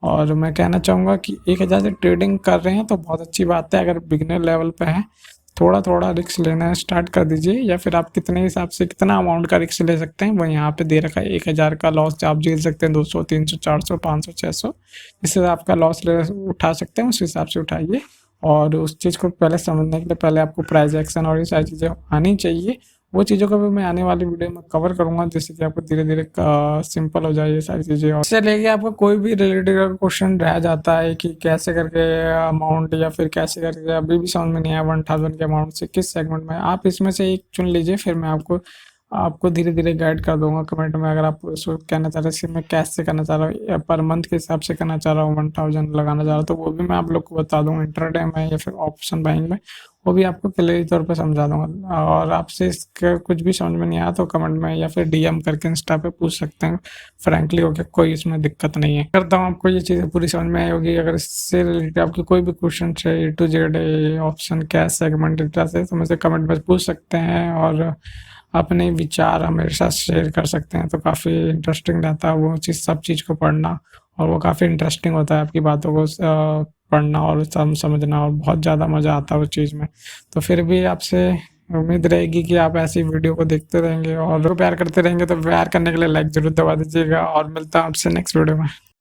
और मैं कहना चाहूँगा कि 1000 से ट्रेडिंग कर रहे हैं तो बहुत अच्छी बात है। अगर बिगिनर लेवल पे हैं, थोड़ा थोड़ा रिस्क लेना स्टार्ट कर दीजिए, या फिर आप कितने हिसाब से कितना अमाउंट का रिस्क ले सकते हैं वो यहाँ पे दे रखा है। 1000 का लॉस आप झेल सकते हैं, 200, 300, 400, 500, 600 जिससे आपका लॉस ले उठा सकते हैं, उस हिसाब से उठाइए। और उस चीज़ को पहले समझने के लिए पहले आपको प्राइस एक्शन और ये सारी चीज़ें आनी चाहिए। वो चीज़ों को भी मैं आने वाली वीडियो में कवर करूँगा, जिससे कि आपको धीरे धीरे सिंपल हो जाए ये सारी चीज़ें। और इससे लेके आपको कोई भी रिलेटेड क्वेश्चन रह जाता है कि कैसे करके अमाउंट, या फिर कैसे करके अभी भी समझ में नहीं आया 1000 के अमाउंट से किस सेगमेंट में, आप इसमें से एक चुन लीजिए, फिर मैं आपको आपको धीरे धीरे गाइड कर दूंगा कमेंट में। अगर आप उसको कहना चाह रहे हैं मैं कैसे करना चाह रहा हूँ या पर मंथ के हिसाब से करना चाह रहा हूँ, 1000 लगाना चाह रहा हूँ, तो वो भी मैं आप लोग को बता दूंगा इंट्राडे में या फिर ऑप्शन बाइंग में, वो भी आपको क्लियर तौर पर समझा दूंगा। और आपसे इसका कुछ भी समझ में नहीं आया तो कमेंट में या फिर डीएम करके इंस्टा पे पूछ सकते हैं फ्रैंकली होके, कोई इसमें दिक्कत नहीं है। करता हूँ आपको ये चीज़ें पूरी समझ में आई होगी। अगर इससे रिलेटेड आपकी कोई भी क्वेश्चन है ए टू जेड ऑप्शन क्या सेगमेंट डेटा से, तो मुझे कमेंट में पूछ सकते हैं और अपने विचार हमारे साथ शेयर कर सकते हैं। तो काफ़ी इंटरेस्टिंग रहता है वो चीज़, सब चीज़ को पढ़ना, और वो काफ़ी इंटरेस्टिंग होता है आपकी बातों को पढ़ना और समझना, और बहुत ज़्यादा मज़ा आता है उस चीज़ में। तो फिर भी आपसे उम्मीद रहेगी कि आप ऐसी वीडियो को देखते रहेंगे और प्यार करते रहेंगे। तो प्यार करने के लिए लाइक जरूर दबा दीजिएगा और मिलता हूँ आपसे नेक्स्ट वीडियो में।